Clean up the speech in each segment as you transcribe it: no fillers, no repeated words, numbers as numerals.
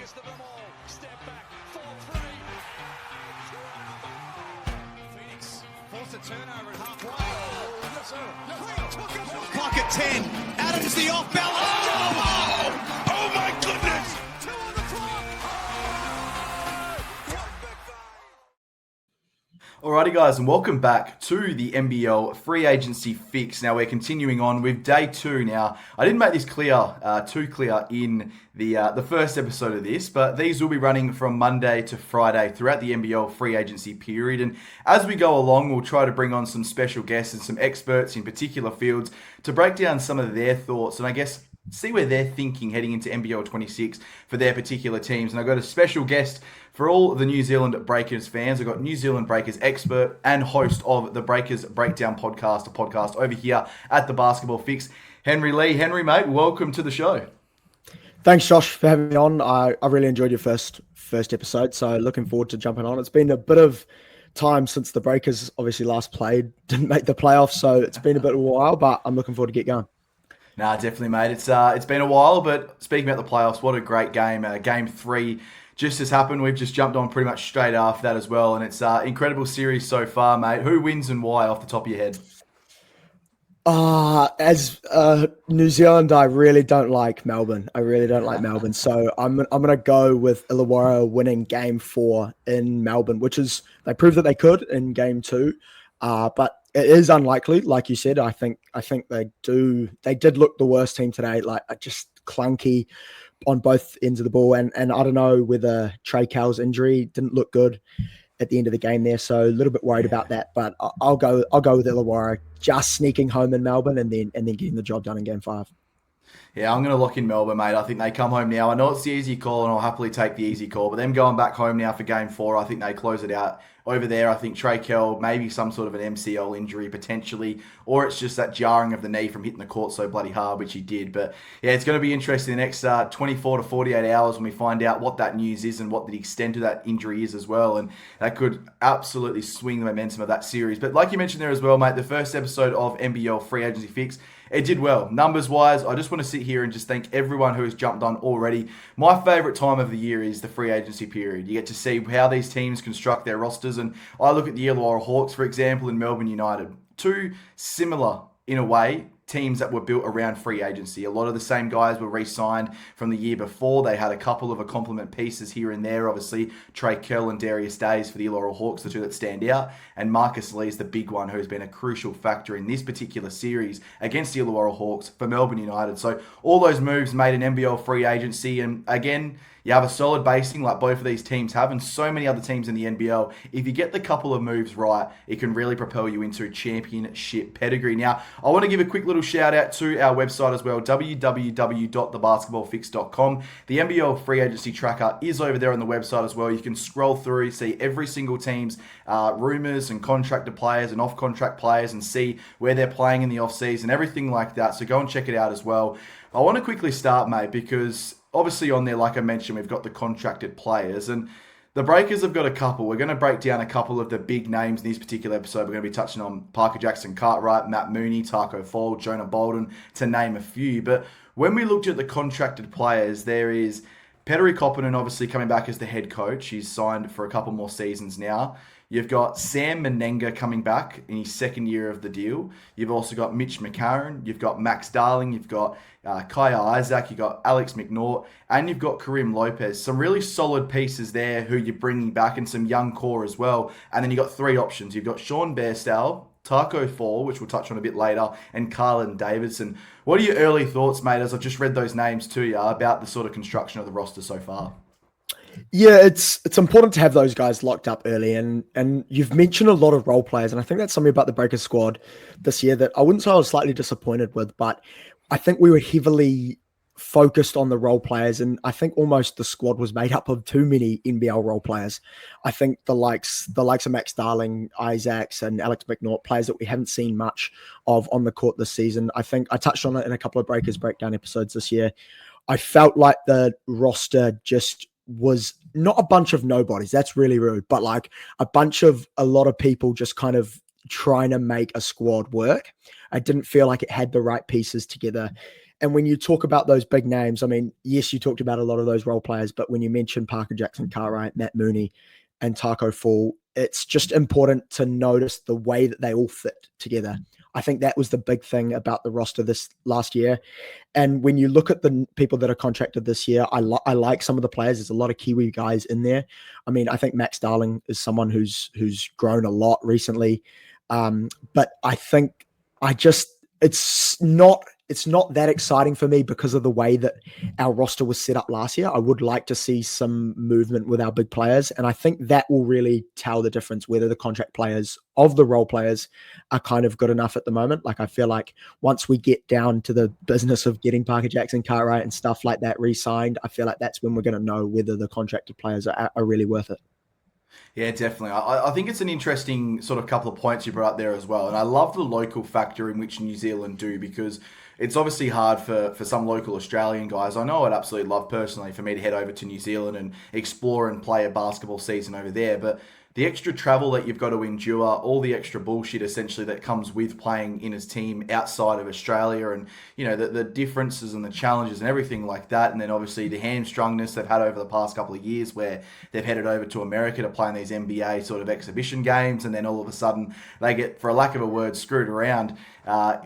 biggest of them all. Step back, 4-3. Phoenix forced a turnover at halfway. Oh, yes, sir. Clock at 10. Adams the off balance. Oh my goodness. 2 on the clock. Alrighty guys, and welcome back to the NBL Free Agency Fix. Now we're continuing on with day 2 now. I didn't make this too clear in the first episode of this, but these will be running from Monday to Friday throughout the NBL Free Agency period. And as we go along, we'll try to bring on some special guests and some experts in particular fields to break down some of their thoughts and I guess see where they're thinking heading into NBL 26 for their particular teams. And I've got a special guest for all the New Zealand Breakers fans. I've got New Zealand Breakers expert and host of the Breakers Breakdown podcast, a podcast over here at the Basketball Fix, Henry Lee. Henry, mate, welcome to the show. Thanks, Josh, for having me on. I really enjoyed your first episode, so looking forward to jumping on. It's been a bit of time since the Breakers obviously last played, didn't make the playoffs, so it's been a bit of a while, but I'm looking forward to get going. Nah, definitely, mate. It's been a while, but speaking about the playoffs, what a great game. Game 3 just has happened. We've just jumped on pretty much straight after that as well, and it's an incredible series so far, mate. Who wins and why off the top of your head? As New Zealand, I really don't like Melbourne. So I'm going to go with Illawarra winning game 4 in Melbourne, which is, they proved that they could in game 2. But it is unlikely, like you said. I think they did look the worst team today, like just clunky on both ends of the ball. And I don't know whether Trey Cowell's injury didn't look good at the end of the game there, so a little bit worried about that. But I'll go with Illawarra just sneaking home in Melbourne and then getting the job done in game 5. Yeah, I'm going to lock in Melbourne, mate. I think they come home now. I know it's the easy call, and I'll happily take the easy call. But them going back home now for Game 4, I think they close it out over there. I think Trey Kell, maybe some sort of an MCL injury potentially, or it's just that jarring of the knee from hitting the court so bloody hard, which he did. But yeah, it's going to be interesting the next 24 to 48 hours when we find out what that news is and what the extent of that injury is as well. And that could absolutely swing the momentum of that series. But like you mentioned there as well, mate, the first episode of NBL Free Agency Fix, it did well. Numbers-wise, I just want to sit here and just thank everyone who has jumped on already. My favourite time of the year is the free agency period. You get to see how these teams construct their rosters. And I look at the Illawarra Hawks, for example, and Melbourne United. Two similar, in a way, teams that were built around free agency. A lot of the same guys were re-signed from the year before. They had a couple of complement pieces here and there. Obviously, Trey Kell and Darius Days for the Illawarra Hawks, the two that stand out. And Marcus Lee's the big one who's been a crucial factor in this particular series against the Illawarra Hawks for Melbourne United. So all those moves made an NBL free agency. And again, you have a solid basing like both of these teams have and so many other teams in the NBL. If you get the couple of moves right, it can really propel you into championship pedigree. Now, I want to give a quick little shout out to our website as well, www.thebasketballfix.com. The NBL free agency tracker is over there on the website as well. You can scroll through, see every single team's rumours and contracted players and off-contract players and see where they're playing in the off-season, everything like that. So go and check it out as well. I want to quickly start, mate, because obviously on there, like I mentioned, we've got the contracted players and the Breakers have got a couple. We're going to break down a couple of the big names in this particular episode. We're going to be touching on Parker Jackson-Cartwright, Matt Mooney, Tacko Fall, Jonah Bolden, to name a few. But when we looked at the contracted players, there is Petteri Koppinen obviously coming back as the head coach. He's signed for a couple more seasons now. You've got Sam Mennenga coming back in his second year of the deal. You've also got Mitch McCarron. You've got Max Darling. You've got Kaya Isaac. You've got Alex McNaught. And you've got Karim Lopez. Some really solid pieces there who you're bringing back and some young core as well. And then you've got 3 options. You've got Sean Bairstow, Tacko Fall, which we'll touch on a bit later, and Carlin Davidson. What are your early thoughts, mate, as I've just read those names to you about the sort of construction of the roster so far? Yeah, it's important to have those guys locked up early, and you've mentioned a lot of role players, and I think that's something about the Breakers squad this year that I wouldn't say I was slightly disappointed with, but I think we were heavily focused on the role players, and I think almost the squad was made up of too many NBL role players. I think the likes of Max Darling, Isaacs, and Alex McNaught, players that we haven't seen much of on the court this season. I think I touched on it in a couple of Breakers breakdown episodes this year. I felt like the roster just was not a bunch of nobodies. That's really rude, but like a lot of people just kind of trying to make a squad work. I didn't feel like it had the right pieces together. And when you talk about those big names, I mean, yes, you talked about a lot of those role players, but when you mention Parker Jackson-Cartwright, Matt Mooney, and Tacko Fall, it's just important to notice the way that they all fit together. I think that was the big thing about the roster this last year. And when you look at the people that are contracted this year, I like some of the players. There's a lot of Kiwi guys in there. I mean, I think Max Darling is someone who's grown a lot recently. But I think it's not that exciting for me because of the way that our roster was set up last year. I would like to see some movement with our big players. And I think that will really tell the difference whether the contract players of the role players are kind of good enough at the moment. Like, I feel like once we get down to the business of getting Parker Jackson-Cartwright and stuff like that re-signed, I feel like that's when we're going to know whether the contracted players are really worth it. Yeah, definitely. I think it's an interesting sort of couple of points you brought up there as well. And I love the local factor in which New Zealand do, because it's obviously hard for some local Australian guys. I know I'd absolutely love personally for me to head over to New Zealand and explore and play a basketball season over there. But the extra travel that you've got to endure, all the extra bullshit essentially that comes with playing in his team outside of Australia, and the differences and the challenges and everything like that, and then obviously the hamstrungness they've had over the past couple of years where they've headed over to America to play in these NBA sort of exhibition games, and then all of a sudden they get, for a lack of a word, screwed around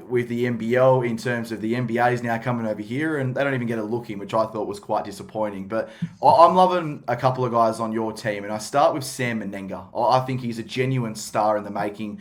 with the NBL in terms of the NBA is now coming over here and they don't even get a look in, which I thought was quite disappointing. But I'm loving a couple of guys on your team, and I start with Sam Mennenga. I think he's a genuine star in the making.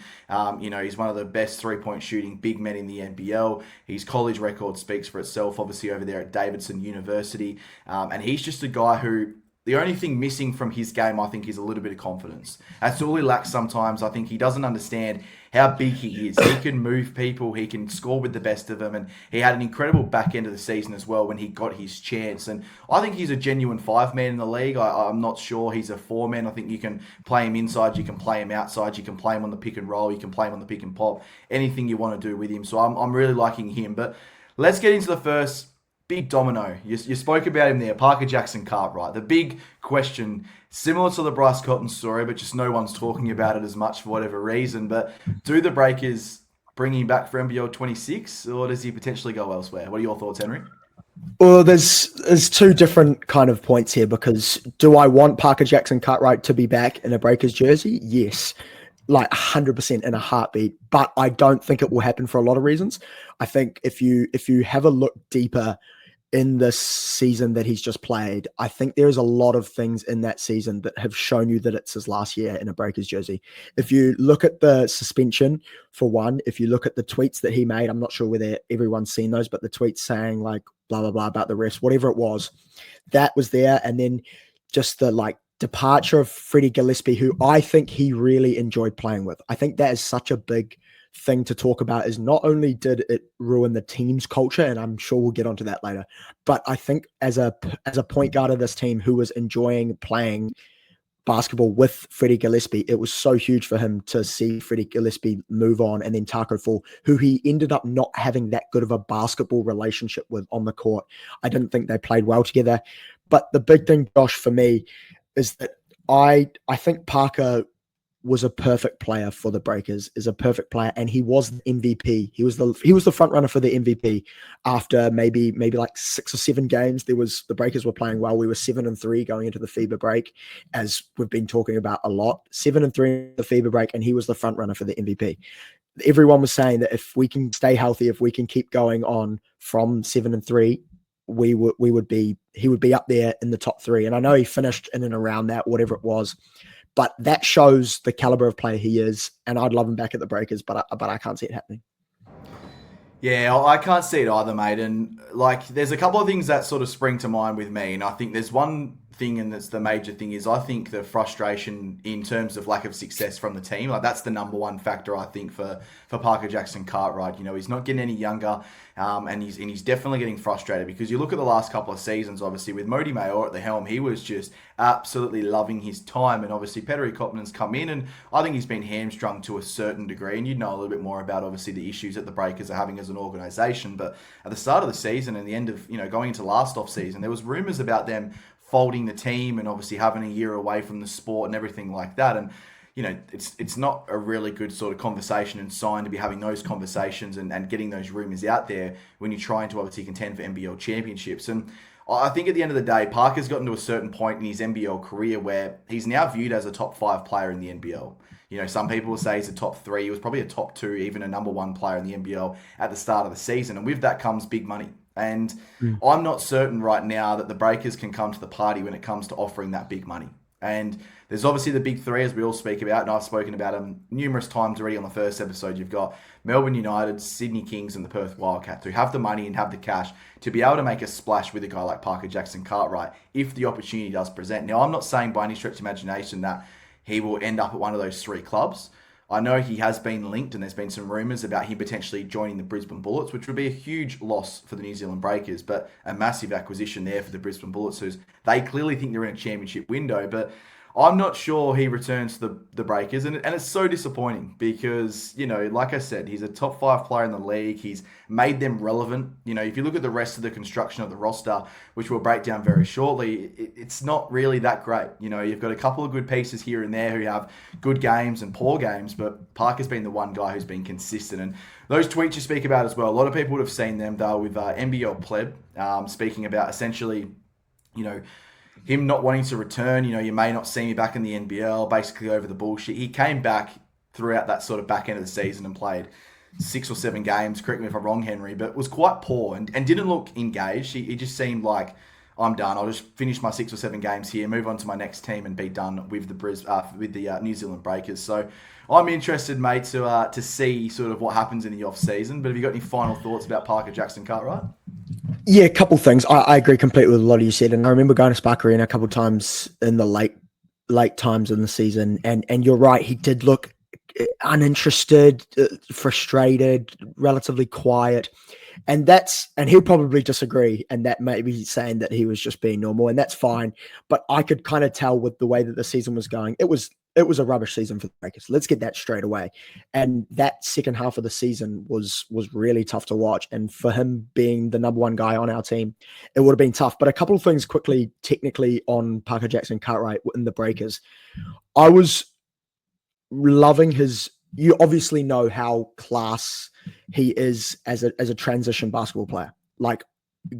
He's one of the best three-point shooting big men in the NBL. His college record speaks for itself, obviously over there at Davidson University. And he's just a guy who, the only thing missing from his game, I think, is a little bit of confidence. That's all he lacks sometimes. I think he doesn't understand how big he is. He can move people. He can score with the best of them. And he had an incredible back end of the season as well when he got his chance. And I think he's a genuine five-man in the league. I'm not sure he's a four-man. I think you can play him inside. You can play him outside. You can play him on the pick and roll. You can play him on the pick and pop. Anything you want to do with him. So I'm really liking him. But let's get into the first big domino. You spoke about him there, Parker Jackson-Cartwright. The big question, similar to the Bryce Cotton story, but just no one's talking about it as much for whatever reason. But do the Breakers bring him back for NBL 26, or does he potentially go elsewhere? What are your thoughts, Henry? Well, there's two different kind of points here, because do I want Parker Jackson-Cartwright to be back in a Breakers jersey? Yes. Like 100% in a heartbeat, but I don't think it will happen for a lot of reasons. I think if you have a look deeper in this season that he's just played, I think there's a lot of things in that season that have shown you that it's his last year in a Breakers jersey. If you look at the suspension, for one, if you look at the tweets that he made, I'm not sure whether everyone's seen those, but the tweets saying like blah, blah, blah about the refs, whatever it was, that was there. And then just the departure of Freddie Gillespie, who I think he really enjoyed playing with. I think that is such a big thing to talk about, is not only did it ruin the team's culture, and I'm sure we'll get onto that later, but I think as a point guard of this team who was enjoying playing basketball with Freddie Gillespie, it was so huge for him to see Freddie Gillespie move on, and then Tacko Fall, who he ended up not having that good of a basketball relationship with on the court. I didn't think they played well together. But the big thing, Josh, for me is that I think Parker was a perfect player for the Breakers, is a perfect player, and he was the MVP. He was the front runner for the MVP after maybe like 6 or 7 games. The Breakers were playing well. We were 7-3 going into the FIBA break, as we've been talking about a lot. 7-3 in the FIBA break, and he was the front runner for the MVP. Everyone was saying that if we can stay healthy, if we can keep going on from 7-3, he would be up there in the top 3. And I know he finished in and around that, whatever it was. But that shows the caliber of player he is, and I'd love him back at the Breakers, but I can't see it happening. Yeah, I can't see it either, mate. And there's a couple of things that sort of spring to mind with me, and I think there's one thing, and that's the major thing, is I think the frustration in terms of lack of success from the team. That's the number one factor, I think, for Parker Jackson-Cartwright. He's not getting any younger, and he's definitely getting frustrated, because you look at the last couple of seasons, obviously with Mody Maor at the helm, he was just absolutely loving his time, and obviously Petteri Koppanen's come in, and I think he's been hamstrung to a certain degree, and you'd know a little bit more about obviously the issues that the Breakers are having as an organisation. But at the start of the season and the end of going into last off season, there was rumours about them folding the team and obviously having a year away from the sport and everything like that. And it's not a really good sort of conversation and sign to be having those conversations and getting those rumours out there when you're trying to obviously contend for NBL championships. And I think at the end of the day, Parker's gotten to a certain point in his NBL career where he's now viewed as a top 5 player in the NBL. Some people will say he's a top 3. He was probably a top 2, even a number 1 player in the NBL at the start of the season. And with that comes big money. And I'm not certain right now that the Breakers can come to the party when it comes to offering that big money. And there's obviously the big 3, as we all speak about, and I've spoken about them numerous times already on the first episode. You've got Melbourne United, Sydney Kings, and the Perth Wildcats, who have the money and have the cash to be able to make a splash with a guy like Parker Jackson-Cartwright if the opportunity does present. Now, I'm not saying by any stretch of imagination that he will end up at one of those 3 clubs. I know he has been linked, and there's been some rumours about him potentially joining the Brisbane Bullets, which would be a huge loss for the New Zealand Breakers, but a massive acquisition there for the Brisbane Bullets, who they clearly think they're in a championship window. But I'm not sure he returns to the Breakers, and it's so disappointing because, like I said, he's a top 5 player in the league. He's made them relevant. If you look at the rest of the construction of the roster, which we'll break down very shortly, it's not really that great. You've got a couple of good pieces here and there who have good games and poor games, but Parker's been the one guy who's been consistent. And those tweets you speak about as well, a lot of people would have seen them. They were with NBL Pleb, speaking about essentially, him not wanting to return. You may not see me back in the NBL, basically over the bullshit. He came back throughout that sort of back end of the season and played 6 or 7 games, correct me if I'm wrong, Henry, but was quite poor and didn't look engaged. He just seemed like, I'm done. I'll just finish my 6 or 7 games here, move on to my next team and be done with the New Zealand Breakers. So I'm interested, mate, to see sort of what happens in the off-season. But have you got any final thoughts about Parker Jackson-Cartwright? Yeah, a couple things. I agree completely with a lot of you said, and I remember going to Spark Arena a couple of times in the late times in the season, and you're right, he did look uninterested, frustrated, relatively quiet, and he'll probably disagree, and that may be saying that he was just being normal, and that's fine. But I could kind of tell with the way that the season was going, it was a rubbish season for the Breakers. Let's get that straight away. And that second half of the season was really tough to watch. And for him being the number 1 guy on our team, it would have been tough. But a couple of things quickly, technically, on Parker Jackson-Cartwright in the Breakers. I was loving you obviously know how class he is as a transition basketball player. Like,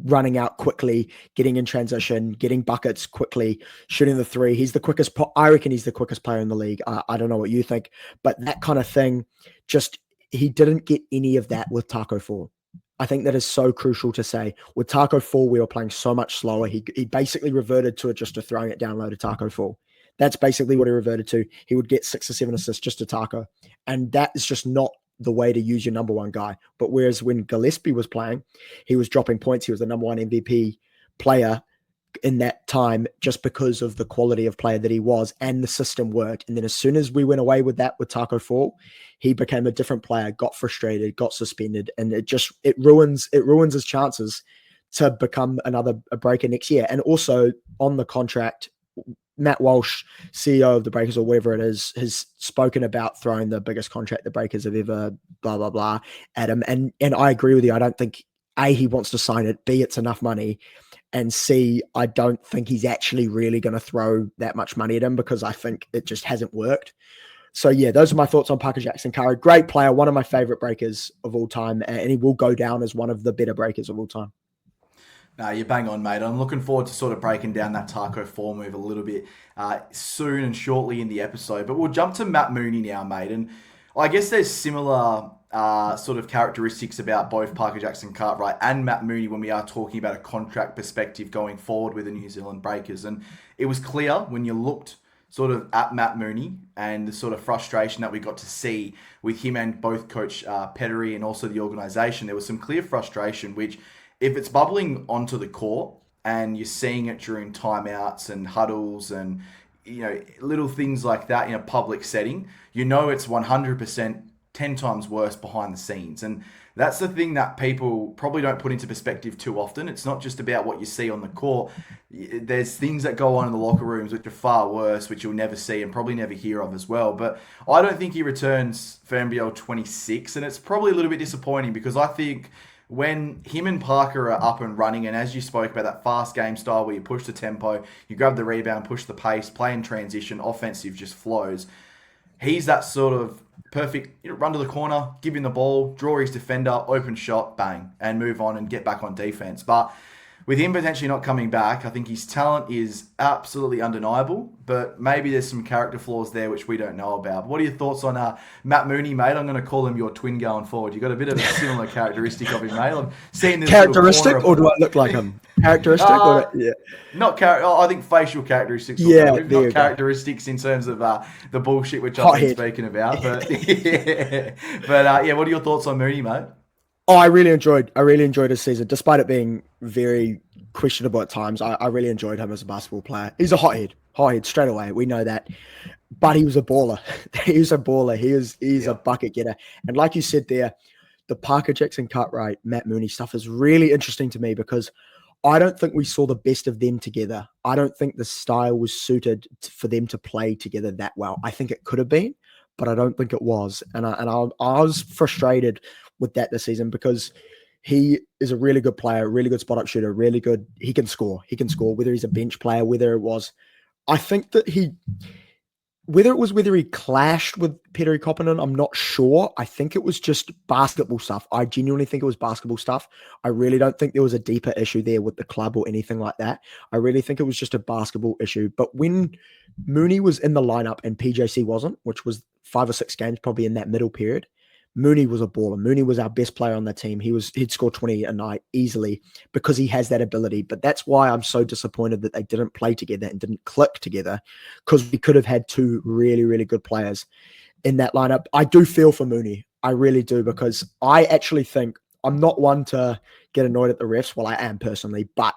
running out quickly, getting in transition, getting buckets quickly, shooting the 3. He's the quickest. I reckon he's the quickest player in the league. I don't know what you think, but that kind of thing, he didn't get any of that with Tacko Fall. I think that is so crucial to say. With Tacko Fall, we were playing so much slower. He basically reverted to just a throwing it down low to Tacko Fall. That's basically what he reverted to. He would get 6 or 7 assists just to Tacko, and that is just not the way to use your number 1 guy. But whereas when Gillespie was playing, he was dropping points. He was the number 1 MVP player in that time just because of the quality of player that he was, and the system worked. And then as soon as we went away with that with Tacko Fall, he became a different player, got frustrated, got suspended, and it ruins his chances to become a Breaker next year. And also on the contract, Matt Walsh, CEO of the Breakers or whatever it is, has spoken about throwing the biggest contract the Breakers have ever blah, blah, blah at him. And I agree with you. I don't think A, he wants to sign it, B, it's enough money, and C, I don't think he's actually really going to throw that much money at him because I think it just hasn't worked. So yeah, those are my thoughts on Parker Jackson-Cartwright. Great player, one of my favorite Breakers of all time, and he will go down as one of the better Breakers of all time. No, you're bang on, mate. I'm looking forward to sort of breaking down that Tacko Fall move a little bit soon and shortly in the episode. But we'll jump to Matt Mooney now, mate. And I guess there's similar sort of characteristics about both Parker Jackson-Cartwright and Matt Mooney when we are talking about a contract perspective going forward with the New Zealand Breakers. And it was clear when you looked sort of at Matt Mooney and the sort of frustration that we got to see with him and both Coach Pettery and also the organisation. There was some clear frustration, which if it's bubbling onto the court and you're seeing it during timeouts and huddles and, little things like that in a public setting, it's 100% 10 times worse behind the scenes. And that's the thing that people probably don't put into perspective too often. It's not just about what you see on the court. There's things that go on in the locker rooms which are far worse, which you'll never see and probably never hear of as well. But I don't think he returns for NBL 26, and it's probably a little bit disappointing because I think when him and Parker are up and running, and as you spoke about that fast game style where you push the tempo, you grab the rebound, push the pace, play in transition, offensive just flows. he's that sort of perfect, run to the corner, give him the ball, draw his defender, open shot, bang, and move on and get back on defense. But with him potentially not coming back, I think his talent is absolutely undeniable, but maybe there's some character flaws there which we don't know about. What are your thoughts on Matt Mooney, mate? I'm going to call him your twin going forward. You've got a bit of a similar characteristic of him, mate. I'm seeing this characteristic, or do I look like him? Characteristic? Yeah. Not I think facial characteristics. Not characteristics in terms of the bullshit which I've been speaking about. But yeah, what are your thoughts on Mooney, mate? Oh, I really enjoyed his season, despite it being very questionable at times. I really enjoyed him as a basketball player. He's a hothead straight away. We know that, but he was a baller. He's a baller. He's a bucket getter. And like you said there, the Parker Jackson-Cartwright, Matt Mooney stuff is really interesting to me because I don't think we saw the best of them together. I don't think the style was suited for them to play together that well. I think it could have been, but I don't think it was. And I was frustrated with that this season because he is a really good player, really good spot up shooter, really good. He can score, whether he's a bench player, I think that whether he clashed with Petteri Koppinen, I'm not sure. I think it was just basketball stuff. I genuinely think it was basketball stuff. I really don't think there was a deeper issue there with the club or anything like that. I really think it was just a basketball issue. But when Mooney was in the lineup and PJC wasn't, which was 5 or 6 games probably in that middle period, Mooney was a baller. Mooney was our best player on the team. He'd score 20 a night easily because he has that ability. But that's why I'm so disappointed that they didn't play together and didn't click together, because we could have had 2 really, really good players in that lineup. I do feel for Mooney. I really do, because I actually think I'm not one to get annoyed at the refs. Well, I am personally, but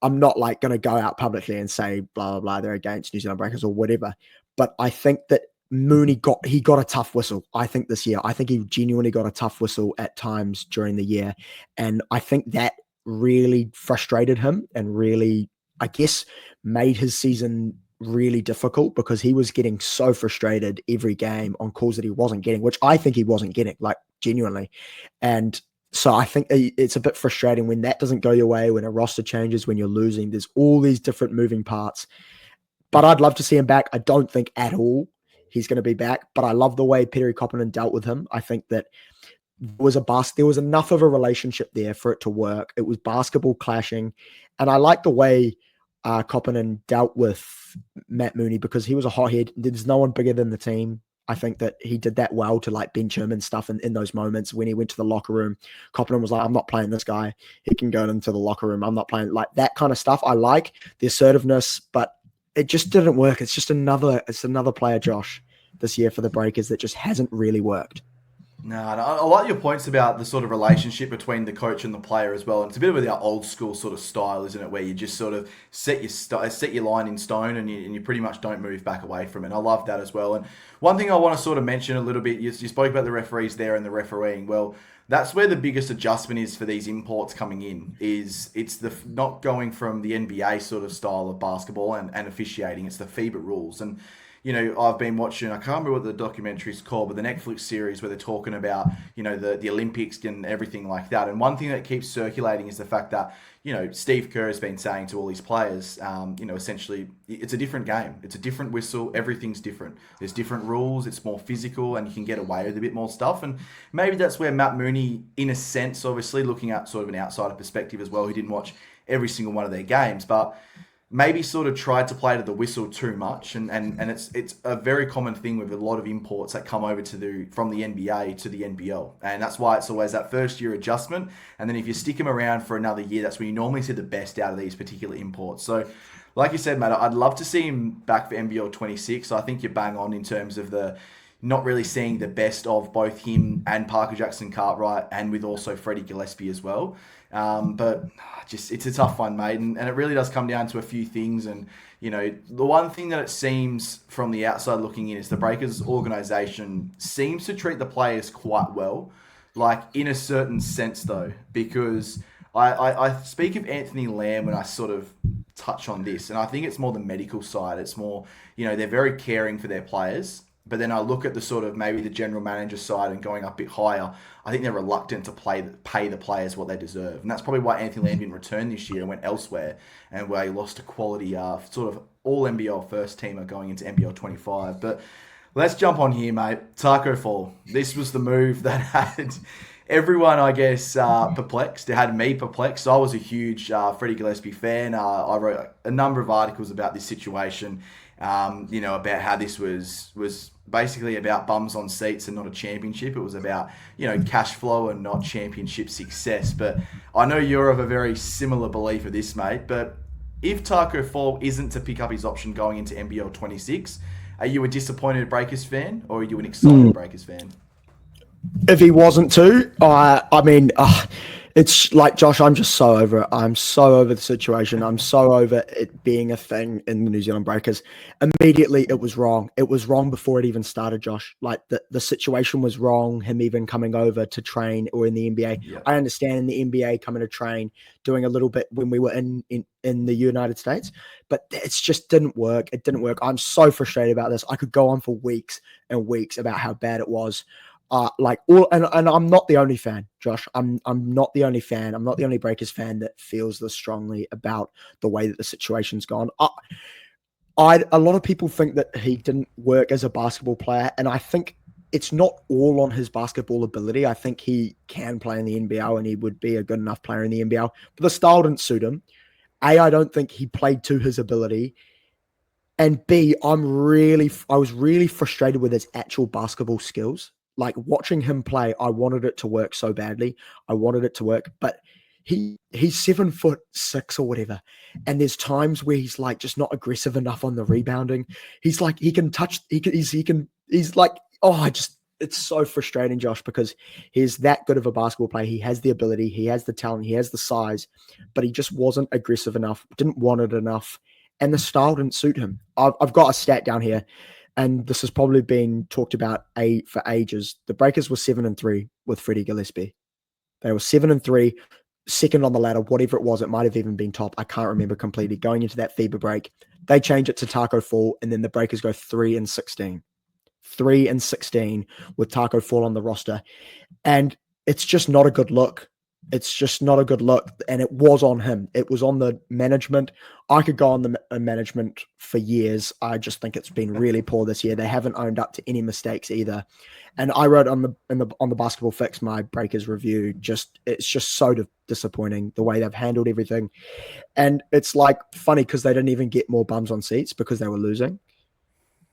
I'm not like going to go out publicly and say, blah, blah, blah, they're against New Zealand Breakers or whatever. But I think that Mooney got a tough whistle, I think, this year. I think he genuinely got a tough whistle at times during the year. And I think that really frustrated him and really, I guess, made his season really difficult, because he was getting so frustrated every game on calls that he wasn't getting, which I think he wasn't getting, like, genuinely. And so I think it's a bit frustrating when that doesn't go your way, when a roster changes, when you're losing. There's all these different moving parts. But I'd love to see him back. I don't think at all he's going to be back, but I love the way Petteri Koppinen dealt with him. I think that there was enough of a relationship there for it to work. It was basketball clashing, and I like the way Koppinen dealt with Matt Mooney, because he was a hothead. There's no one bigger than the team. I think that he did that well to like bench him and stuff in those moments when he went to the locker room. Koppinen was like, I'm not playing this guy. He can go into the locker room. I'm not playing, like, that kind of stuff. I like the assertiveness, but it just didn't work. It's another player, Josh, this year for the Breakers that just hasn't really worked. No, I like your points about the sort of relationship between the coach and the player as well. And it's a bit of our old school sort of style, isn't it? Where you just sort of set your line in stone and you pretty much don't move back away from it. I love that as well. And one thing I want to sort of mention a little bit, you spoke about the referees there and the refereeing. Well, that's where the biggest adjustment is for these imports coming in. It's the not going from the NBA sort of style of basketball and officiating. It's the FIBA rules. And I've been watching, I can't remember what the documentary is called, but the Netflix series where they're talking about, the Olympics and everything like that. And one thing that keeps circulating is the fact that, Steve Kerr has been saying to all these players, essentially, it's a different game. It's a different whistle. Everything's different. There's different rules. It's more physical and you can get away with a bit more stuff. And maybe that's where Matt Mooney, in a sense, obviously looking at sort of an outsider perspective as well, he didn't watch every single one of their games, but maybe sort of tried to play to the whistle too much, and it's a very common thing with a lot of imports that come over from the NBA to the NBL, and that's why it's always that first year adjustment, and then if you stick them around for another year, that's when you normally see the best out of these particular imports. So, like you said, Matt, I'd love to see him back for NBL 26. I think you're bang on in terms of the not really seeing the best of both him and Parker Jackson-Cartwright, and with also Freddie Gillespie as well. But it's a tough one, mate, and it really does come down to a few things. And the one thing that it seems from the outside looking in is the Breakers organisation seems to treat the players quite well, like in a certain sense though, because I speak of Anthony Lamb when I sort of touch on this, and I think it's more the medical side. It's more, they're very caring for their players. But then I look at the sort of maybe the general manager side and going up a bit higher, I think they're reluctant to pay the players what they deserve. And that's probably why Anthony Lamb didn't return this year and went elsewhere, and where he lost a quality sort of all NBL first teamer going into NBL 25. But Let's jump on here, mate. Tacko Fall. This was the move that had everyone, I guess, perplexed. It had me perplexed. I was a huge Freddie Gillespie fan. I wrote a number of articles about this situation, about how this was basically about bums on seats and not a championship. It was about, cash flow and not championship success. But I know you're of a very similar belief of this, mate. But if Tacko Fall isn't to pick up his option going into NBL 26, are you a disappointed Breakers fan or are you an excited Breakers fan? If he wasn't to, it's like, Josh, I'm just so over it. I'm so over the situation. I'm so over it being a thing in the New Zealand Breakers. Immediately, it was wrong. It was wrong before it even started, Josh. Like, the situation was wrong, him even coming over to train or in the NBA. Yeah. I understand in the NBA coming to train, doing a little bit when we were in the United States, but it just didn't work. It didn't work. I'm so frustrated about this. I could go on for weeks and weeks about how bad it was. And I'm not the only fan, Josh. I'm not the only fan. I'm not the only Breakers fan that feels this strongly about the way that the situation's gone. A lot of people think that he didn't work as a basketball player, and I think it's not all on his basketball ability. I think he can play in the NBL, and he would be a good enough player in the NBL. But the style didn't suit him. A, I don't think he played to his ability. And B, I was really frustrated with his actual basketball skills. Like, watching him play, I wanted it to work so badly. I wanted it to work, but he's 7'6" or whatever. And there's times where he's like just not aggressive enough on the rebounding. He's like, it's so frustrating, Josh, because he's that good of a basketball player. He has the ability, he has the talent, he has the size, but he just wasn't aggressive enough, didn't want it enough. And the style didn't suit him. I've got a stat down here. And this has probably been talked about for ages. The Breakers were 7-3 with Freddie Gillespie. They were 7-3, second on the ladder, whatever it was. It might have even been top. I can't remember completely. Going into that FIBA break, they change it to Tacko Fall, and then the Breakers go 3-16. 3-16 with Tacko Fall on the roster. And it's just not a good look. It's just not a good look. And it was on him. It was on the management. I could go on the management for years. I just think it's been really poor this year. They haven't owned up to any mistakes either. And I wrote on the Basketball Fix, my Breakers review, it's just so disappointing the way they've handled everything. And it's like funny because they didn't even get more bums on seats because they were losing.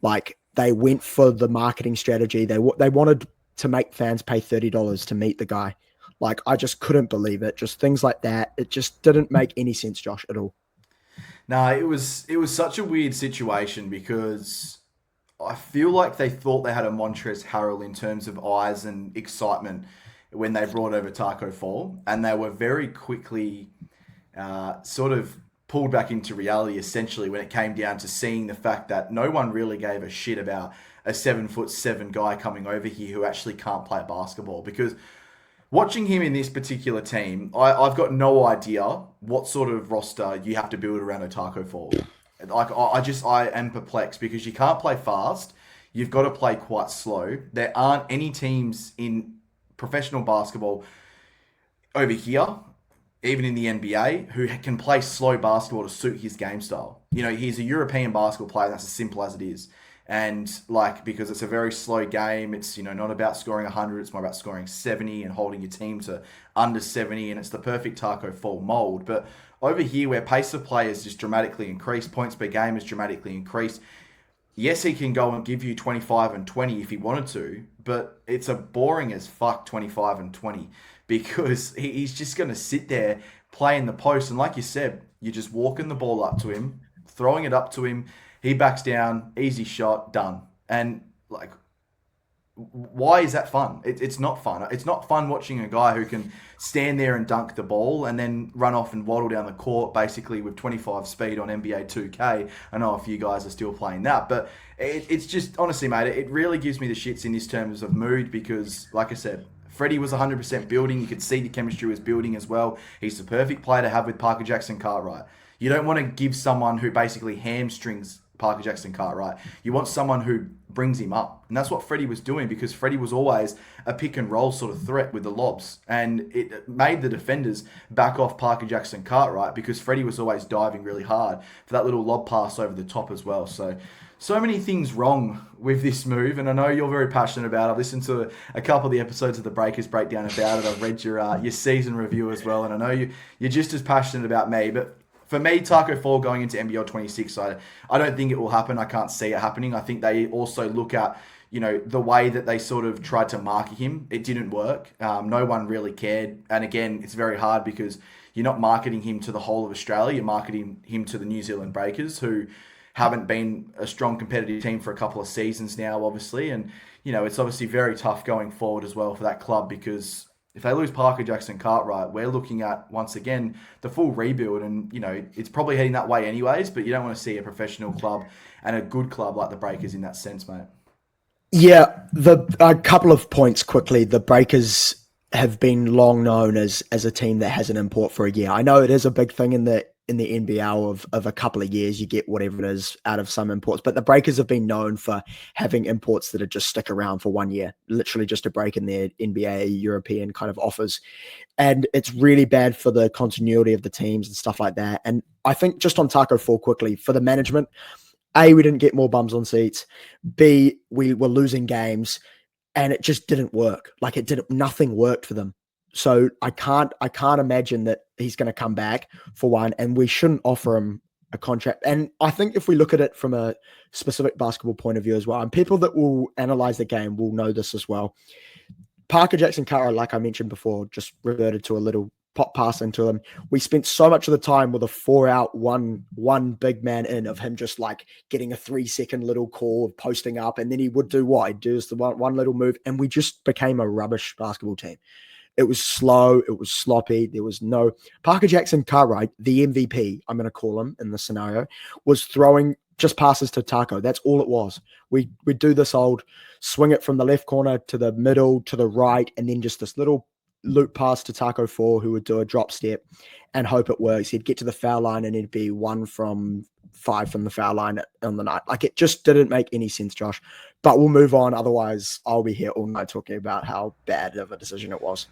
Like, they went for the marketing strategy. They wanted to make fans pay $30 to meet the guy. Like, I just couldn't believe it. Just things like that. It just didn't make any sense, Josh, at all. No, it was such a weird situation because I feel like they thought they had a Montrezl Harrell in terms of eyes and excitement when they brought over Tacko Fall, and they were very quickly sort of pulled back into reality, essentially, when it came down to seeing the fact that no one really gave a shit about a 7'7" guy coming over here who actually can't play basketball. Because watching him in this particular team, I've got no idea what sort of roster you have to build around a Tacko Fall. Like, I am perplexed because you can't play fast. You've got to play quite slow. There aren't any teams in professional basketball over here, even in the NBA, who can play slow basketball to suit his game style. He's a European basketball player. That's as simple as it is. And because it's a very slow game, it's, not about scoring 100, it's more about scoring 70 and holding your team to under 70, and it's the perfect Tacko Fall mold. But over here, where pace of play is just dramatically increased, points per game is dramatically increased, yes, he can go and give you 25 and 20 if he wanted to, but it's a boring as fuck 25 and 20 because he's just going to sit there, play in the post, and like you said, you're just walking the ball up to him, throwing it up to him, he backs down, easy shot, done. And why is that fun? It's not fun. It's not fun watching a guy who can stand there and dunk the ball and then run off and waddle down the court basically with 25 speed on NBA 2K. I know a few guys are still playing that, but it's just, honestly, mate, it really gives me the shits in this terms of mood because, like I said, Freddie was 100% building. You could see the chemistry was building as well. He's the perfect player to have with Jackson-Cartwright. You don't want to give someone who basically hamstrings Parker Jackson-Cartwright. You want someone who brings him up. And that's what Freddie was doing, because Freddie was always a pick and roll sort of threat with the lobs. And it made the defenders back off Parker Jackson-Cartwright, because Freddie was always diving really hard for that little lob pass over the top as well. So many things wrong with this move, and I know you're very passionate about it. I've listened to a couple of the episodes of the Breakers Breakdown about it. I've read your season review as well, and I know you're just as passionate about me. But for me, Tacko Fall going into NBL 26, I don't think it will happen. I can't see it happening. I think they also look at, the way that they sort of tried to market him. It didn't work. No one really cared. And again, it's very hard because you're not marketing him to the whole of Australia. You're marketing him to the New Zealand Breakers, who haven't been a strong competitive team for a couple of seasons now, obviously. And, it's obviously very tough going forward as well for that club, because if they lose Parker Jackson-Cartwright, we're looking at, once again, the full rebuild. And, it's probably heading that way anyways, but you don't want to see a professional club and a good club like the Breakers in that sense, mate. Yeah, a couple of points quickly. The Breakers have been long known as a team that has an import for a year. I know it is a big thing in the NBL of a couple of years, you get whatever it is out of some imports, but the Breakers have been known for having imports that are just stick around for 1 year, literally just a break in their NBA European kind of offers. And it's really bad for the continuity of the teams and stuff like that. And I think just on Tacko Fall quickly, for the management, A, we didn't get more bums on seats. B, we were losing games and it just didn't work. Nothing worked for them. So I can't imagine that he's going to come back, for one, and we shouldn't offer him a contract. And I think if we look at it from a specific basketball point of view as well, and people that will analyze the game will know this as well. Parker Jackson-Cartwright, like I mentioned before, just reverted to a little pop pass into him. We spent so much of the time with a 4-out, one big man in of him just like getting a 3-second little call of posting up, and then he would do what? He'd do the one little move, and we just became a rubbish basketball team. It was slow. It was sloppy. There was no... Parker Jackson-Cartwright, the MVP, I'm going to call him in this scenario, was throwing just passes to Tacko. That's all it was. We do this old swing it from the left corner to the middle, to the right, and then just this little loop pass to Tacko Fall, who would do a drop step and hope it works. He'd get to the foul line and it'd be 1 from 5 from the foul line on the night. It just didn't make any sense, Josh. But we'll move on. Otherwise, I'll be here all night talking about how bad of a decision it was.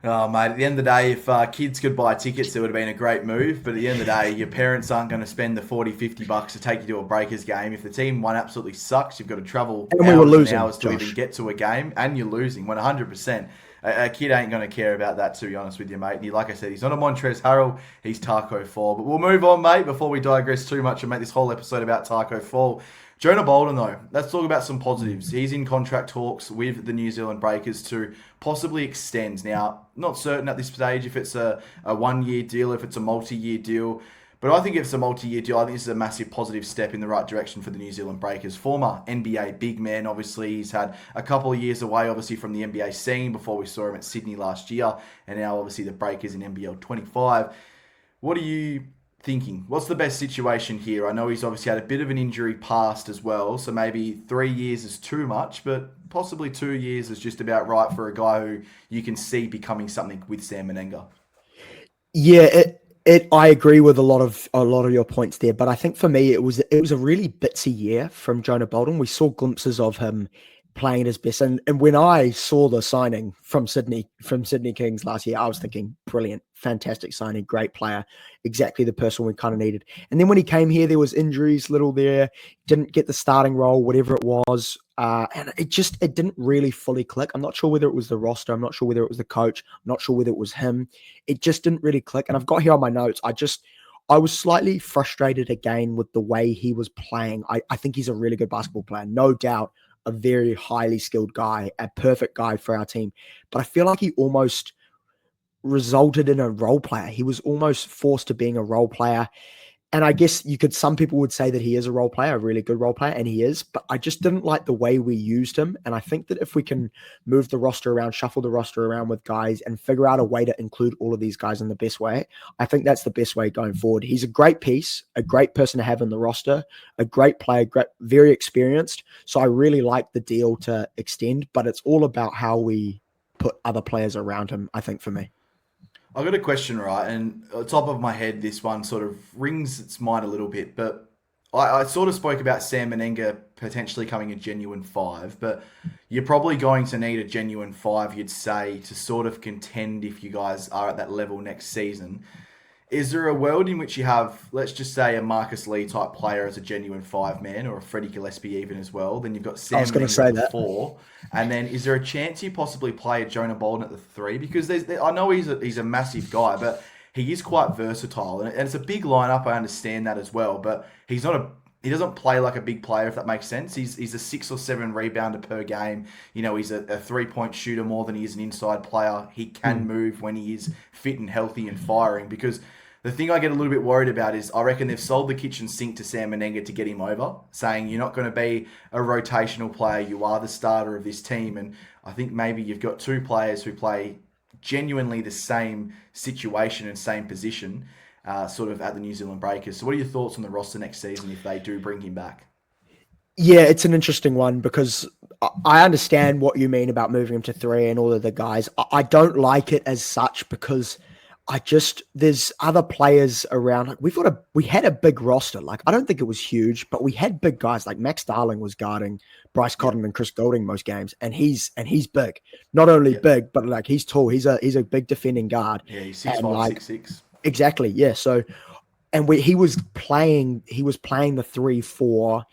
Oh, mate, at the end of the day, if kids could buy tickets, it would have been a great move. But at the end of the day, your parents aren't going to spend the $40-$50 to take you to a Breakers game. If the team one absolutely sucks, you've got to travel hours to even get to a game, and you're losing 100%. A kid ain't going to care about that, to be honest with you, mate. And like I said, he's not a Montrezl Harrell, he's Tacko Fall. But we'll move on, mate, before we digress too much and make this whole episode about Tacko Fall. Jonah Bolden, though, let's talk about some positives. He's in contract talks with the New Zealand Breakers to possibly extend. Now, not certain at this stage if it's a 1-year deal, if it's a multi-year deal. But I think if it's a multi-year deal, I think this is a massive positive step in the right direction for the New Zealand Breakers. Former NBA big man, obviously. He's had a couple of years away, obviously, from the NBA scene before we saw him at Sydney last year. And now, obviously, the Breakers in NBL 25. What are you thinking? What's the best situation here? I know he's obviously had a bit of an injury past as well, so maybe 3 years is too much, but possibly 2 years is just about right for a guy who you can see becoming something with Sam Mennenga. Yeah, I agree with a lot of your points there, but I think for me it was a really bitsy year from Jonah Bolden. We saw glimpses of him playing at his best, and when I saw the signing from Sydney Kings last year, I was thinking, brilliant, fantastic signing, great player, exactly the person we kind of needed. And then when he came here, there was injuries, little there, didn't get the starting role, whatever it was, and it didn't really fully click. I'm not sure whether it was the roster, I'm not sure whether it was the coach, I'm not sure whether it was him. It just didn't really click. And I've got here on my notes, I was slightly frustrated again with the way he was playing. I think he's a really good basketball player, no doubt. A very highly skilled guy, a perfect guy for our team. But I feel like he almost resulted in a role player. He was almost forced to being a role player. And I guess some people would say that he is a role player, a really good role player, and he is, but I just didn't like the way we used him. And I think that if we can move the roster around, shuffle the roster around with guys and figure out a way to include all of these guys in the best way, I think that's the best way going forward. He's a great piece, a great person to have in the roster, a great player, very experienced. So I really like the deal to extend, but it's all about how we put other players around him, I think, for me. I've got a question, right? And on top of my head, this one sort of rings its mind a little bit. But I sort of spoke about Sam Mennenga potentially coming a genuine 5, but you're probably going to need a genuine 5, you'd say, to sort of contend if you guys are at that level next season. Is there a world in which you have, let's just say, a Marcus Lee type player as a genuine 5-man, or a Freddie Gillespie even as well? Then you've got Sam Mennenga at the 4, and then is there a chance you possibly play a Jonah Bolden at the 3? Because I know he's a massive guy, but he is quite versatile, and it's a big lineup. I understand that as well, but he doesn't play like a big player, if that makes sense. He's a 6 or 7 rebounder per game. He's a 3-point shooter more than he is an inside player. He can move when he is fit and healthy and firing. Because the thing I get a little bit worried about is I reckon they've sold the kitchen sink to Sam Mennenga to get him over, saying you're not going to be a rotational player. You are the starter of this team. And I think maybe you've got 2 players who play genuinely the same situation and same position, sort of at the New Zealand Breakers. So what are your thoughts on the roster next season if they do bring him back? Yeah, it's an interesting one because I understand what you mean about moving him to 3 and all of the guys. I don't like it as such because there's other players around. Like we had a big roster. Like I don't think it was huge, but we had big guys. Like Max Darling was guarding Bryce Cotton and Chris Goulding most games, and he's big. Not only big, but like he's tall. He's a big defending guard. Yeah, he's 6'5", 6'6". Exactly. Yeah. So, and he was playing the 3, 4,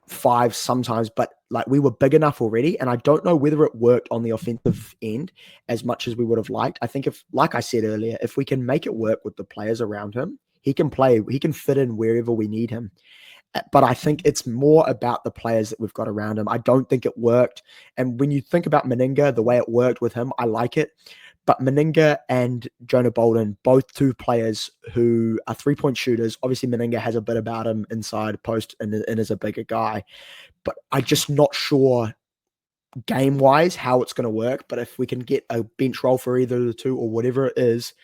5 sometimes, but like we were big enough already. And I don't know whether it worked on the offensive end as much as we would have liked. I think like I said earlier, if we can make it work with the players around him, he can fit in wherever we need him. But I think it's more about the players that we've got around him. I don't think it worked. And when you think about Mennenga, the way it worked with him, I like it. But Mennenga and Jonah Bolden, both 2 players who are 3-point shooters. Obviously, Mennenga has a bit about him inside post and is a bigger guy. But I'm just not sure game-wise how it's going to work. But if we can get a bench role for either of the 2 or whatever it is,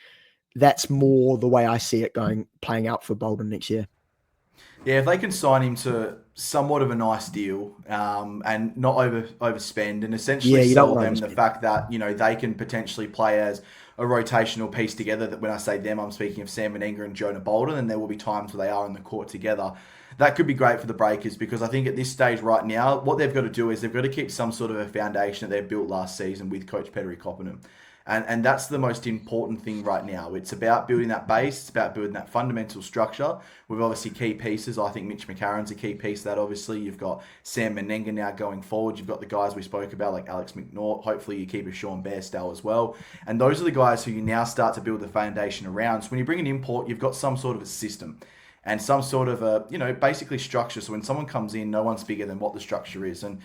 that's more the way I see it playing out for Bolden next year. Yeah, if they can sign him to somewhat of a nice deal and not overspend and essentially sell them the fact that, they can potentially play as a rotational piece together. That when I say them, I'm speaking of Sam Mennenga and Jonah Bolden, and there will be times where they are in the court together. That could be great for the Breakers because I think at this stage right now, what they've got to do is they've got to keep some sort of a foundation that they built last season with Coach Petteri Koppinen. And that's the most important thing right now. It's about building that base. It's about building that fundamental structure. We've obviously key pieces. I think Mitch McCarron's a key piece of that, obviously. You've got Sam Mennenga now going forward. You've got the guys we spoke about, like Alex McNaught. Hopefully you keep a Sean Bairstow as well. And those are the guys who you now start to build the foundation around. So when you bring an import, you've got some sort of a system and some sort of a, basically structure. So when someone comes in, no one's bigger than what the structure is. And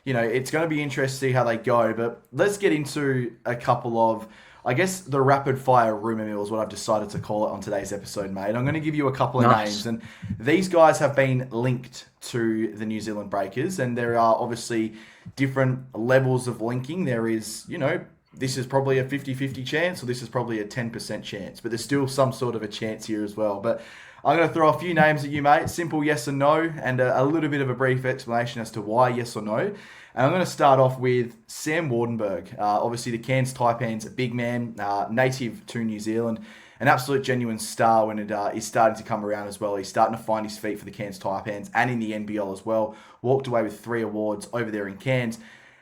it's going to be interesting to see how they go, but let's get into a couple of, I guess, the rapid fire rumor mill is what I've decided to call it on today's episode, mate. I'm going to give you a couple of names, and these guys have been linked to the New Zealand Breakers, and there are obviously different levels of linking. There is, this is probably a 50-50 chance, or this is probably a 10% chance, but there's still some sort of a chance here as well. But I'm going to throw a few names at you, mate. Simple yes or no, and a little bit of a brief explanation as to why yes or no. And I'm going to start off with Sam Waardenburg. Obviously, the Cairns Taipans, a big man, native to New Zealand, an absolute genuine star when it is starting to come around as well. He's starting to find his feet for the Cairns Taipans and in the NBL as well. Walked away with 3 awards over there in Cairns.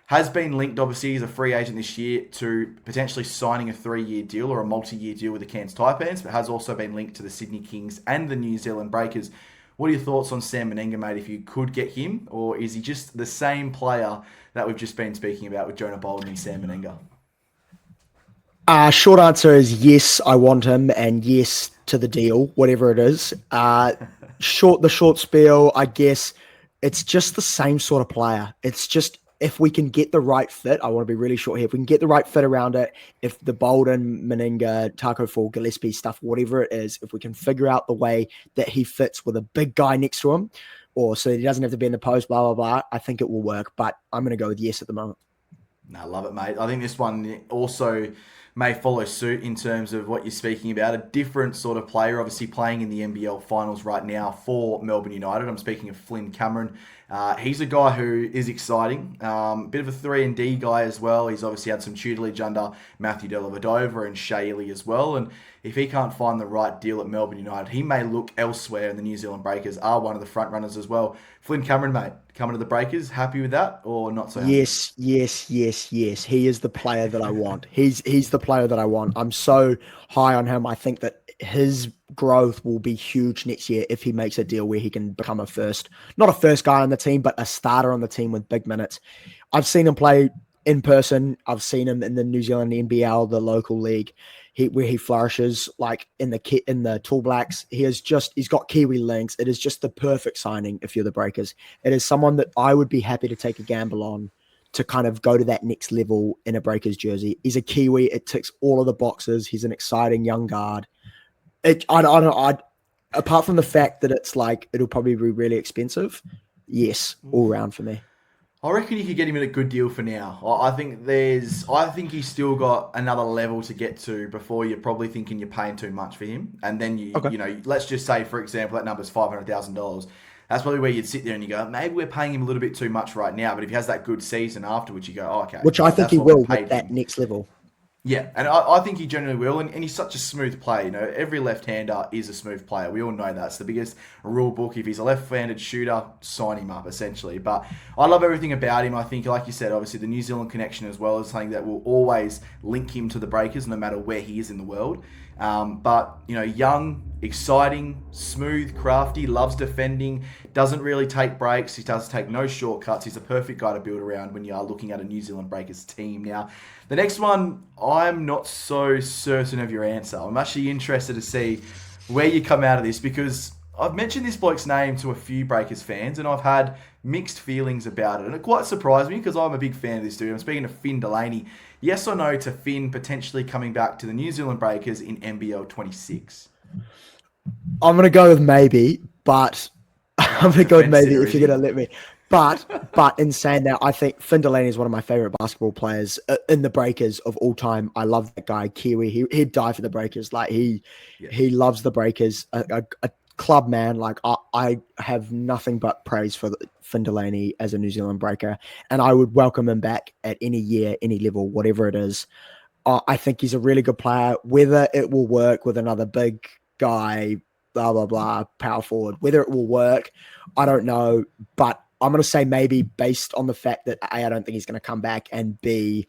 Has been linked, obviously, as a free agent this year to potentially signing a 3-year deal or a multi-year deal with the Cairns Taipans, but has also been linked to the Sydney Kings and the New Zealand Breakers. What are your thoughts on Sam Mennenga, mate, if you could get him? Or is he just the same player that we've just been speaking about with Jonah Bolden and Sam Mennenga? Short answer is yes, I want him, and yes to the deal, whatever it is. The short spiel, I guess, it's just the same sort of player. It's just if we can get the right fit, I want to be really short here. If we can get the right fit around it, if the Bolden, Mennenga, Tacko Fall, Gillespie stuff, whatever it is, if we can figure out the way that he fits with a big guy next to him, or so he doesn't have to be in the post, blah, blah, blah, I think it will work. But I'm going to go with yes at the moment. No, I love it, mate. I think this one also may follow suit in terms of what you're speaking about. A different sort of player, obviously playing in the NBL finals right now for Melbourne United. I'm speaking of Flynn Cameron. He's a guy who is exciting. Bit of a 3-and-D guy as well. He's obviously had some tutelage under Matthew Dellavedova and Shaylee as well. And if he can't find the right deal at Melbourne United, he may look elsewhere, and the New Zealand Breakers are one of the front runners as well. Flynn Cameron, mate, coming to the Breakers, happy with that or not so happy? Yes. He is the player that I want. He's the player that I want. I'm so high on him. I think that his growth will be huge next year if he makes a deal where he can become not a first guy on the team, but a starter on the team with big minutes. I've seen him play in person. I've seen him in the New Zealand NBL, the local league, where he flourishes, like in the Tall Blacks. He's got Kiwi links. It is just the perfect signing if you're the Breakers. It is someone that I would be happy to take a gamble on to kind of go to that next level in a Breakers jersey. He's a Kiwi. It ticks all of the boxes. He's an exciting young guard. Apart from the fact that it's like it'll probably be really expensive, yes, all round for me. I reckon you could get him at a good deal for now. I think he's still got another level to get to before you're probably thinking you're paying too much for him. And then you know, let's just say, for example, that number's $500,000. That's probably where you'd sit there and you go, maybe we're paying him a little bit too much right now. But if he has that good season afterwards, you go, oh, okay. Which I think he will with that next level. Yeah, and I think he generally will, and he's such a smooth player. You know, every left-hander is a smooth player. We all know that. It's the biggest rule book. If he's a left-handed shooter, sign him up, essentially. But I love everything about him. I think, like you said, obviously the New Zealand connection as well is something that will always link him to the Breakers, no matter where he is in the world. But, you know, young, exciting, smooth, crafty, loves defending, doesn't really take breaks. He does take no shortcuts. He's a perfect guy to build around when you are looking at a New Zealand Breakers team. Now, the next one, I'm not so certain of your answer. I'm actually interested to see where you come out of this, because I've mentioned this bloke's name to a few Breakers fans and I've had mixed feelings about it. And it quite surprised me because I'm a big fan of this dude. I'm speaking of Finn Delany. Yes or no to Finn potentially coming back to the New Zealand Breakers in NBL 26? I'm going to go with maybe, but I'm going to go with maybe if you're going to let me. But in saying that, I think Finn Delany is one of my favorite basketball players in the Breakers of all time. I love that guy, Kiwi. He'd die for the Breakers. Like he loves the Breakers. A club man. Like I have nothing but praise for Finn Delany as a New Zealand Breaker, and I would welcome him back at any year, any level, whatever it is. I think he's a really good player. Whether it will work with another big guy, blah blah blah, power forward, whether it will work, I don't know, but I'm going to say maybe based on the fact that A, I don't think he's going to come back, and B,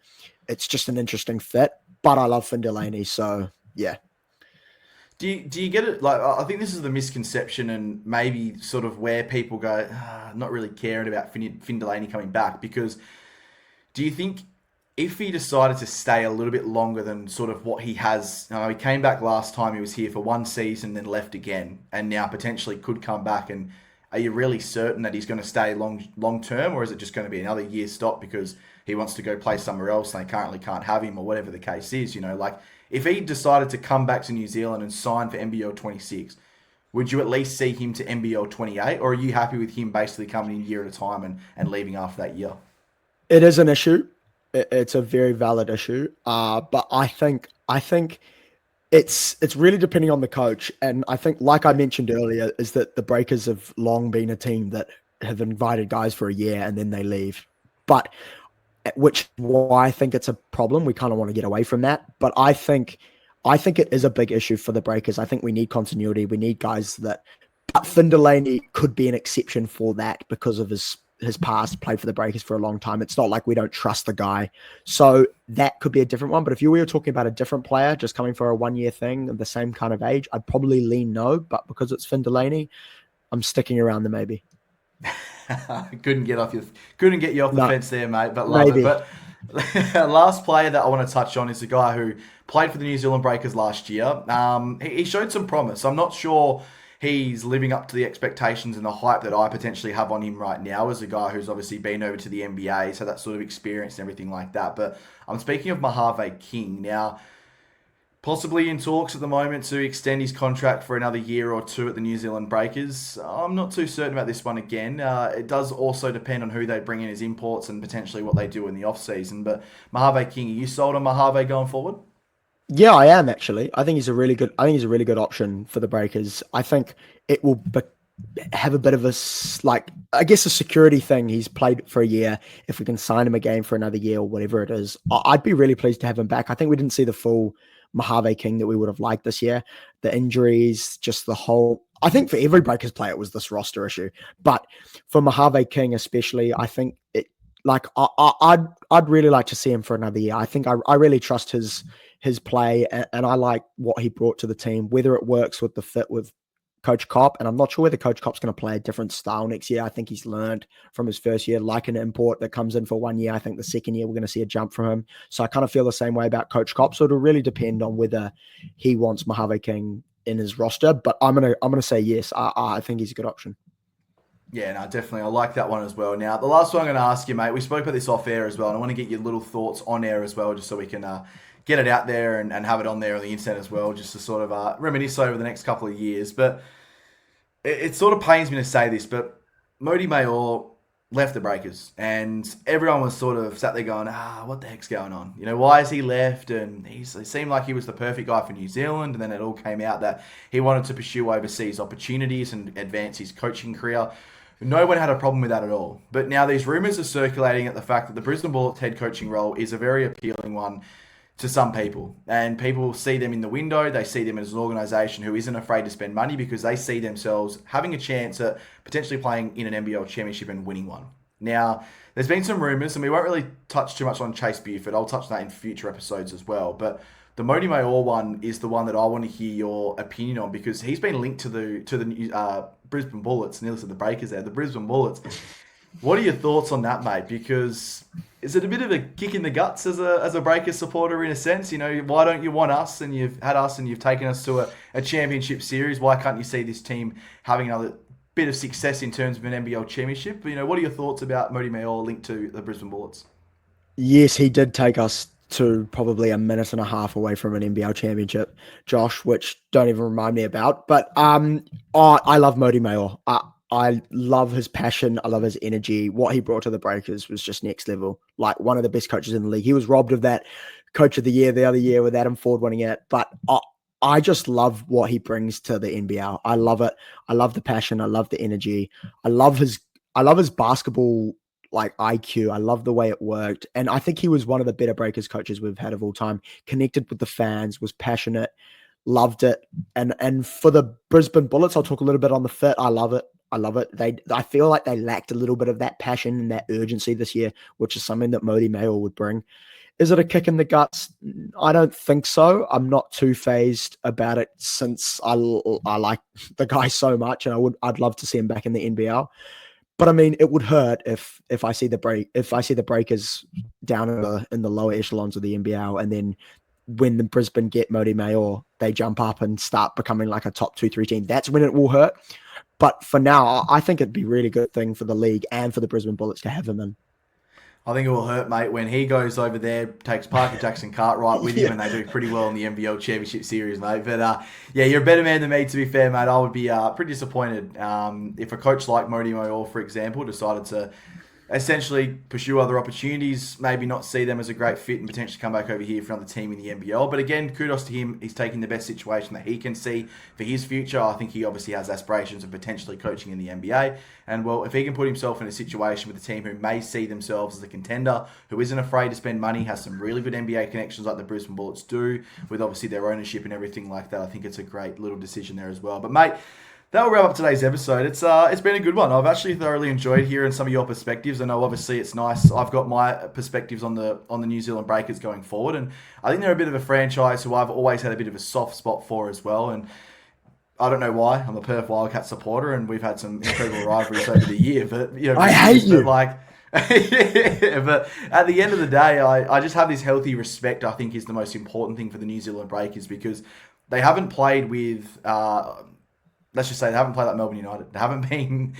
it's just an interesting fit. But I love Finn Delany, so yeah. Do you get it? Like, I think this is the misconception and maybe sort of where people go, not really caring about Finn Delany coming back, because do you think if he decided to stay a little bit longer than sort of what he has, he came back last time, he was here for one season, then left again, and now potentially could come back, and are you really certain that he's going to stay long term, or is it just going to be another year stop because he wants to go play somewhere else and they currently can't have him, or whatever the case is? You know, like if he decided to come back to New Zealand and sign for NBL 26, would you at least see him to NBL 28, or are you happy with him basically coming in a year at a time and leaving after that year? It is an issue. It's a very valid issue. But I think it's really depending on the coach. And I think, like I mentioned earlier, is that the Breakers have long been a team that have invited guys for a year and then they leave. But which why I think it's a problem. We kind of want to get away from that. But I think it is a big issue for the Breakers. I think we need continuity. We need guys that. But Finn Delany could be an exception for that because of his past, played for the Breakers for a long time. It's not like we don't trust the guy. So that could be a different one. But if you were talking about a different player just coming for a 1 year thing of the same kind of age, I'd probably lean no. But because it's Finn Delany, I'm sticking around the maybe. Couldn't get you off the fence there, mate, but love it. But last player that I want to touch on is a guy who played for the New Zealand Breakers last year. He showed some promise. I'm not sure he's living up to the expectations and the hype that I potentially have on him right now as a guy who's obviously been over to the NBA, so that sort of experience and everything like that. But I'm speaking of Mojave King. Now, possibly in talks at the moment to extend his contract for another year or two at the New Zealand Breakers. I'm not too certain about this one again. It does also depend on who they bring in as imports and potentially what they do in the off-season. But Mojave King, are you sold on Mojave going forward? Yeah, I am actually. I think he's a really good. I think he's a really good option for the Breakers. I think it will have a bit of a like, I guess, a security thing. He's played for a year. If we can sign him again for another year or whatever it is, I'd be really pleased to have him back. I think we didn't see the full Mojave King that we would have liked this year. The injuries, just the whole. I think for every Breakers player, it was this roster issue. But for Mojave King especially, I think it. Like I'd really like to see him for another year. I think I really trust his play, and I like what he brought to the team. Whether it works with the fit with Coach Kopp, and I'm not sure whether Coach Kopp's going to play a different style next year. I think he's learned from his first year, like an import that comes in for 1 year. I think the second year we're going to see a jump from him. So I kind of feel the same way about Coach Kopp. So it'll really depend on whether he wants Mojave King in his roster. But I'm gonna say yes. I think he's a good option. Yeah, no, definitely. I like that one as well. Now, the last one I'm going to ask you, mate, we spoke about this off air as well, and I want to get your little thoughts on air as well, just so we can get it out there and have it on there on the internet as well, just to sort of reminisce over the next couple of years. But it sort of pains me to say this, but Mody Maor left the Breakers, and everyone was sort of sat there going, what the heck's going on? You know, why has he left? And he seemed like he was the perfect guy for New Zealand, and then it all came out that he wanted to pursue overseas opportunities and advance his coaching career. No one had a problem with that at all. But now these rumours are circulating at the fact that the Brisbane Bullets head coaching role is a very appealing one to some people. And people see them in the window. They see them as an organisation who isn't afraid to spend money because they see themselves having a chance at potentially playing in an NBL championship and winning one. Now, there's been some rumours, and we won't really touch too much on Chase Buford. I'll touch that in future episodes as well. But the Mody Maor one is the one that I want to hear your opinion on, because he's been linked to the Brisbane Bullets, nearly to the Breakers there, the Brisbane Bullets. What are your thoughts on that, mate? Because is it a bit of a kick in the guts as a Breakers supporter in a sense? You know, why don't you want us, and you've had us and you've taken us to a championship series? Why can't you see this team having another bit of success in terms of an NBL championship? But, you know, what are your thoughts about Mody Maor linked to the Brisbane Bullets? Yes, he did take us to probably a minute and a half away from an NBL championship, Josh, which don't even remind me about. But I love Mody Maor. I love his passion. I love his energy. What he brought to the Breakers was just next level. Like, one of the best coaches in the league. He was robbed of that Coach of the Year the other year with Adam Ford winning it. But I just love what he brings to the NBL. I love it. I love the passion. I love the energy. I love his basketball like IQ. I love the way it worked. And I think he was one of the better Breakers coaches we've had of all time. Connected with the fans, was passionate, loved it. And for the Brisbane Bullets, I'll talk a little bit on the fit. I love it. I feel like they lacked a little bit of that passion and that urgency this year, which is something that Mody Maor would bring. Is it a kick in the guts? I don't think so. I'm not too phased about it, since I like the guy so much, and I'd love to see him back in the NBL. But I mean, it would hurt if I see the Breakers down in the lower echelons of the NBL, and then when the Brisbane get Mody Maor, they jump up and start becoming like a top 2-3 team. That's when it will hurt. But for now, I think it'd be a really good thing for the league and for the Brisbane Bullets to have him in. I think it will hurt, mate, when he goes over there, takes Parker Jackson-Cartwright with him, and they do pretty well in the NBL Championship Series, mate. But, yeah, you're a better man than me, to be fair, mate. I would be pretty disappointed if a coach like Mody Maor, for example, decided to essentially pursue other opportunities, maybe not see them as a great fit and potentially come back over here for another team in the NBL. But again, kudos to him. He's taking the best situation that he can see for his future. I think he obviously has aspirations of potentially coaching in the NBA. And, well, if he can put himself in a situation with a team who may see themselves as a contender, who isn't afraid to spend money, has some really good NBA connections like the Brisbane Bullets do, with obviously their ownership and everything like that, I think it's a great little decision there as well. But, mate, that will wrap up today's episode. It's been a good one. I've actually thoroughly enjoyed hearing some of your perspectives. I know obviously it's nice. I've got my perspectives on the New Zealand Breakers going forward, and I think they're a bit of a franchise who I've always had a bit of a soft spot for as well. And I don't know why. I'm a Perth Wildcat supporter, and we've had some incredible rivalries over the year. But you know, I hate you. Yeah, but at the end of the day, I just have this healthy respect. I think is the most important thing for the New Zealand Breakers, because they haven't played with. Let's just say they haven't played like Melbourne United. They haven't been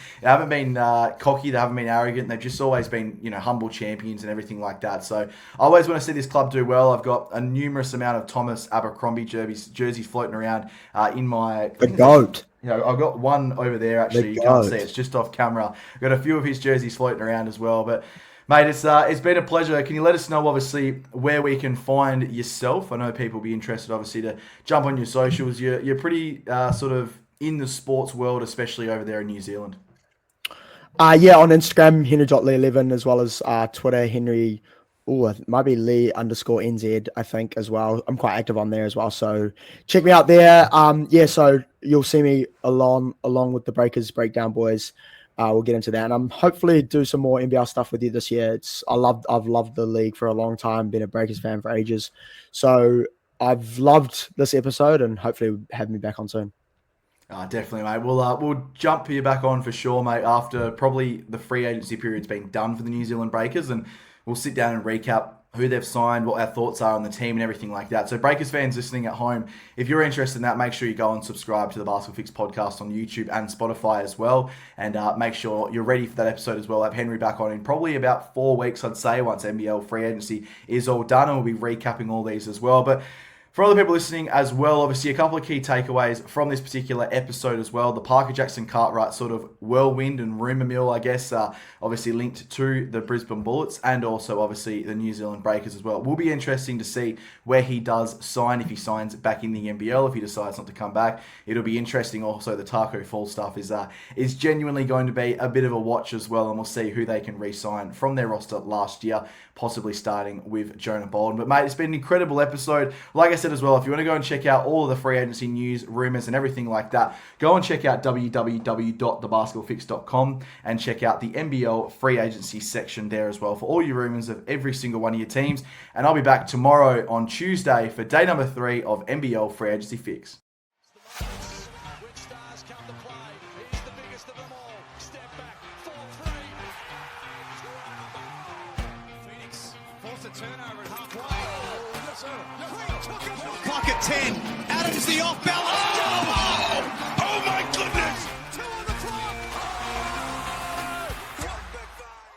cocky. They haven't been arrogant. They've just always been, humble champions and everything like that. So I always want to see this club do well. I've got a numerous amount of Thomas Abercrombie jerseys floating around in my... The GOAT. I've got one over there, actually. You can't see it. It's just off camera. I've got a few of his jerseys floating around as well. But Mate, it's been a pleasure. Can you let us know, obviously, where we can find yourself? I know people will be interested, obviously, to jump on your socials. You're pretty sort of in the sports world, especially over there in New Zealand. Yeah, on Instagram, Henry.lee11, as well as Twitter, Henry, it might be Lee_NZ, I think, as well. I'm quite active on there as well. So check me out there. So you'll see me along with the Breakers Breakdown boys. We'll get into that. And I'm hopefully do some more NBL stuff with you this year. I've loved the league for a long time, been a Breakers fan for ages. So I've loved this episode and hopefully have me back on soon. Definitely, mate. We'll jump you back on for sure, mate, after probably the free agency period's been done for the New Zealand Breakers, and we'll sit down and recap who they've signed, what our thoughts are on the team and everything like that. So Breakers fans listening at home, if you're interested in that, make sure you go and subscribe to the Basketball Fix podcast on YouTube and Spotify as well, and make sure you're ready for that episode as well. I'll have Henry back on in probably about 4 weeks, I'd say, once NBL free agency is all done, and we'll be recapping all these as well. But for other people listening as well, obviously a couple of key takeaways from this particular episode as well. The Parker Jackson-Cartwright sort of whirlwind and rumour mill, I guess, obviously linked to the Brisbane Bullets and also obviously the New Zealand Breakers as well. It will be interesting to see where he does sign, if he signs back in the NBL, if he decides not to come back. It'll be interesting also. The Tacko Fall stuff is genuinely going to be a bit of a watch as well, and we'll see who they can re-sign from their roster last year, possibly starting with Jonah Bolden. But mate, it's been an incredible episode. Like I said as well, if you want to go and check out all of the free agency news, rumours and everything like that, go and check out www.thebasketballfix.com and check out the NBL free agency section there as well for all your rumours of every single one of your teams. And I'll be back tomorrow on Tuesday for day number 3 of NBL free agency fix. Clock at 10. Adams the off balance. Oh!